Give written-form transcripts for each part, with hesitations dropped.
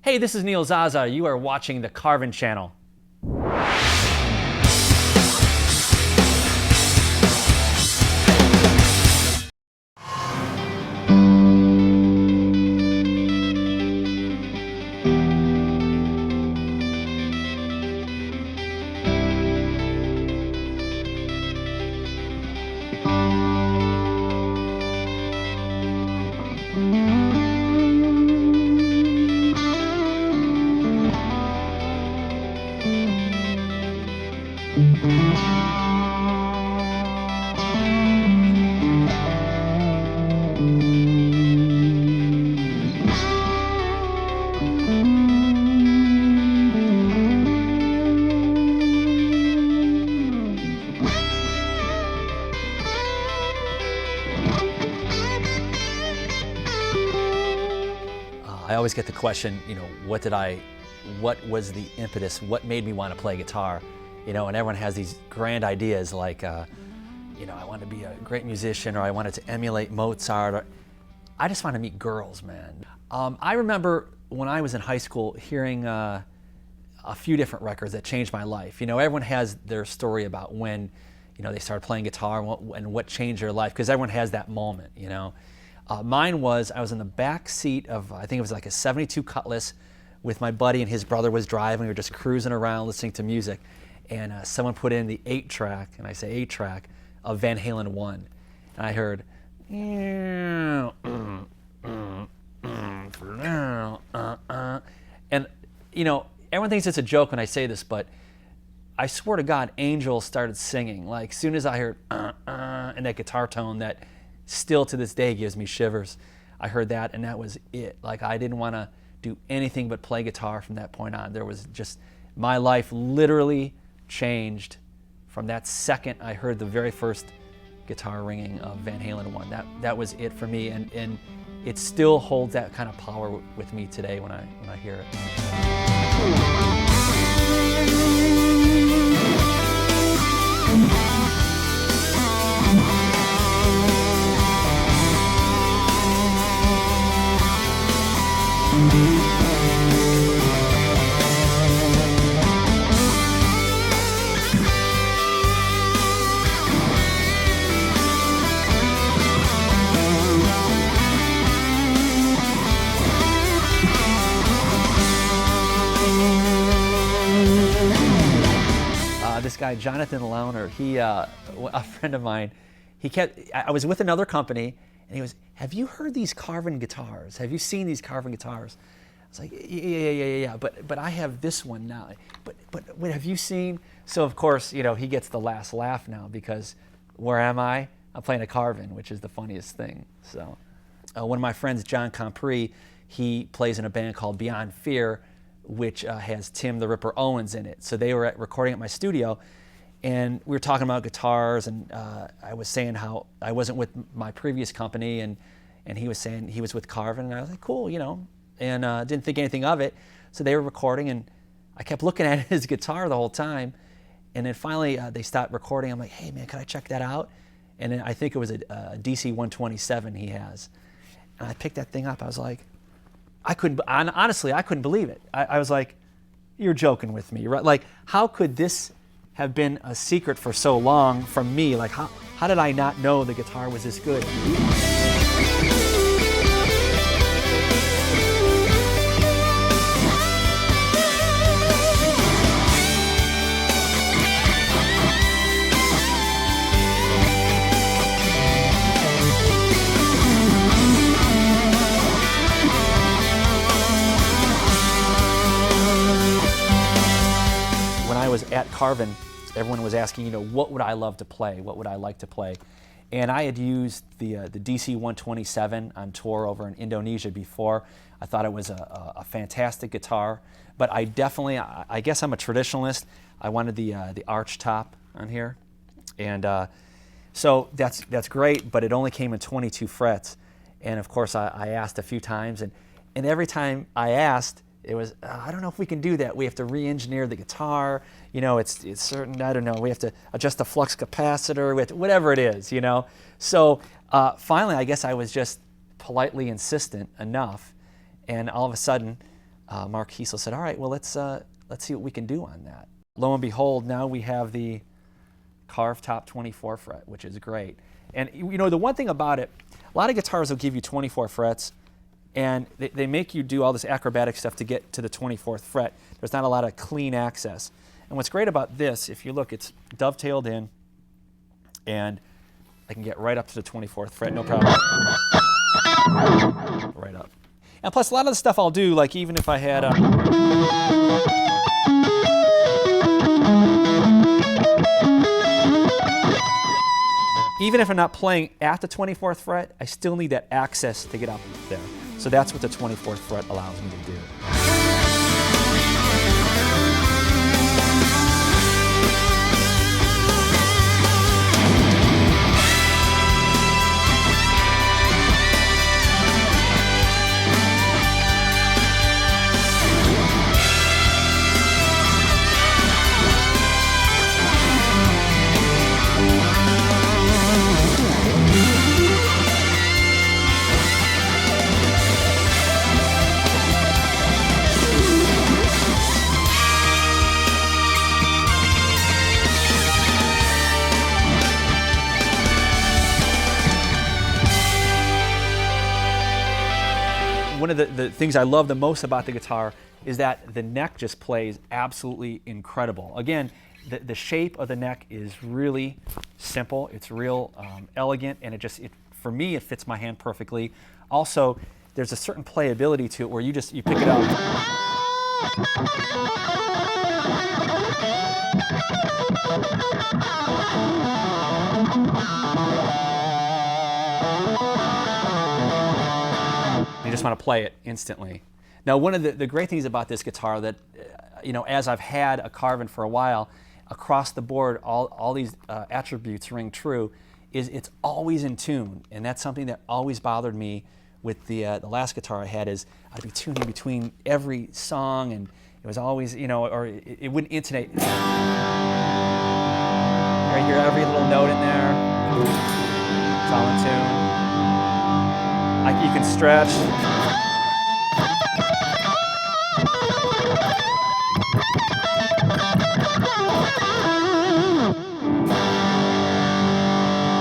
Hey, this is Neil Zaza. You are watching the Carvin channel. I always get the question, what was the impetus? What made me want to play guitar? And everyone has these grand ideas like, I want to be a great musician, or I wanted to emulate Mozart, or I just want to meet girls, man. I remember when I was in high school hearing a few different records that changed my life. Everyone has their story about when, they started playing guitar and what changed their life, because everyone has that moment, Mine was, I was in the back seat of, I think it was like a 72 Cutlass with my buddy, and his brother was driving. We were just cruising around listening to music, and someone put in the 8-track, and I say 8-track, of Van Halen 1. And I heard, and everyone thinks it's a joke when I say this, but I swear to God, angels started singing. Like, as soon as I heard and that guitar tone that still to this day gives me shivers, I heard that, and that was it. Like, I didn't want to do anything but play guitar from that point on. There was just, my life literally changed from that second I heard the very first guitar ringing of Van Halen 1. That was it for me, and it still holds that kind of power with me today when I hear it. This guy, Jonathan Launer, a friend of mine, I was with another company, and he was, have you heard these Carvin guitars? Have you seen these Carvin guitars? I was like, yeah, but I have this one now. But what have you seen? So of course, he gets the last laugh now, because where am I? I'm playing a Carvin, which is the funniest thing. So one of my friends, John Compre, he plays in a band called Beyond Fear, which has Tim the Ripper Owens in it. So they were recording at my studio, and we were talking about guitars, and I was saying how I wasn't with my previous company, and he was saying he was with Carvin, and I was like, cool, and didn't think anything of it. So they were recording, and I kept looking at his guitar the whole time, and then finally they stopped recording. I'm like, hey man, can I check that out? And then I think it was a DC 127 he has, and I picked that thing up. I was like, honestly, I couldn't believe it. I was like, you're joking with me, right? Like, how could this have been a secret for so long from me? Like, how did I not know the guitar was this good? Was at Carvin, everyone was asking, what would I love to play? What would I like to play? And I had used the DC 127 on tour over in Indonesia before. I thought it was a fantastic guitar, but I guess I'm a traditionalist. I wanted the arch top on here, and so that's great, but it only came in 22 frets. And of course, I asked a few times, and every time I asked, it was, I don't know if we can do that. We have to re-engineer the guitar. It's certain, I don't know, we have to adjust the flux capacitor, whatever it is, So finally, I guess I was just politely insistent enough, and all of a sudden, Mark Kiesel said, all right, well, let's see what we can do on that. Lo and behold, now we have the Carved top 24 fret, which is great. And you know, the one thing about it, a lot of guitars will give you 24 frets, and they make you do all this acrobatic stuff to get to the 24th fret. There's not a lot of clean access. And what's great about this, if you look, it's dovetailed in, and I can get right up to the 24th fret, no problem. Right up. And plus, a lot of the stuff I'll do, like even if I had even if I'm not playing at the 24th fret, I still need that access to get up there. So that's what the 24th fret allows me to do. One of the things I love the most about the guitar is that the neck just plays absolutely incredible. Again, the shape of the neck is really simple. It's real elegant, and for me, it fits my hand perfectly. Also, there's a certain playability to it where you pick it up. You just want to play it instantly. Now, one of the great things about this guitar that, you know, as I've had a Carvin for a while, across the board, all these attributes ring true, is it's always in tune. And that's something that always bothered me with the last guitar I had, is I'd be tuning between every song, and it was always, you know, or it wouldn't intonate. You hear every little note in there. It's all in tune. You can stretch.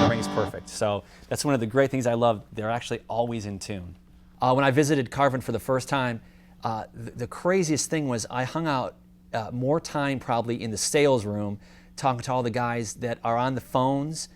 Everything's perfect. So that's one of the great things I love. They're actually always in tune. When I visited Carvin for the first time, the craziest thing was I hung out more time probably in the sales room talking to all the guys that are on the phones,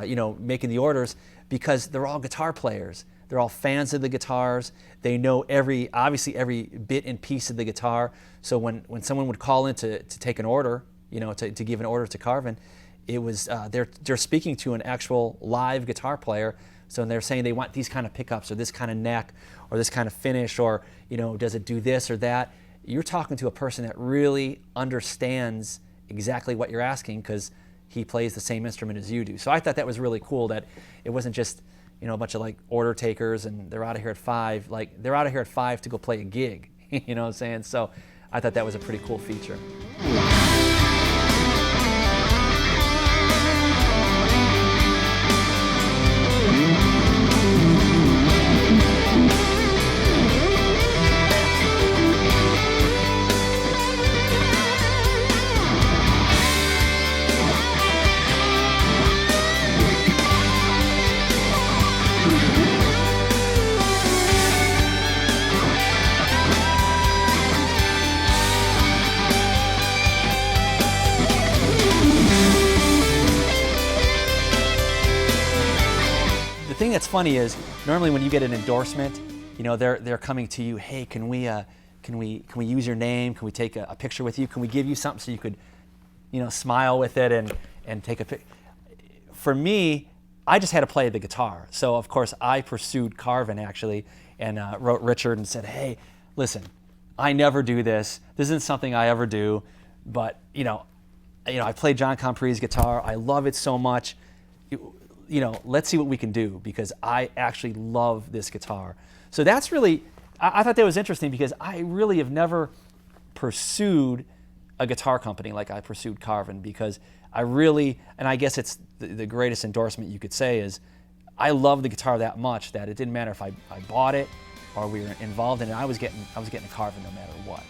you know, making the orders, because they're all guitar players. They're all fans of the guitars. They know obviously every bit and piece of the guitar. So when someone would call in to take an order, you know, to give an order to Carvin, it was they're speaking to an actual live guitar player. So they're saying they want these kind of pickups, or this kind of neck, or this kind of finish, or, you know, does it do this or that? You're talking to a person that really understands exactly what you're asking, because he plays the same instrument as you do. So I thought that was really cool, that it wasn't just, you know, a bunch of like order takers and they're out of here at 5. Like, they're out of here at 5 to go play a gig. You know what I'm saying? So I thought that was a pretty cool feature. The thing that's funny is, normally when you get an endorsement, you know, they're coming to you, hey, can we use your name? Can we take a picture with you? Can we give you something so you could, you know, smile with it and take a pic? For me, I just had to play the guitar. So of course I pursued Carvin actually, and wrote Richard and said, hey, listen, I never do this. This isn't something I ever do, but you know, I played John Compre's guitar. I love it so much. You know, let's see what we can do, because I actually love this guitar. So that's really, I thought that was interesting, because I really have never pursued a guitar company like I pursued Carvin, because I really, and I guess it's the greatest endorsement you could say, is I love the guitar that much that it didn't matter if I bought it, or we were involved in it, I was getting a Carvin no matter what.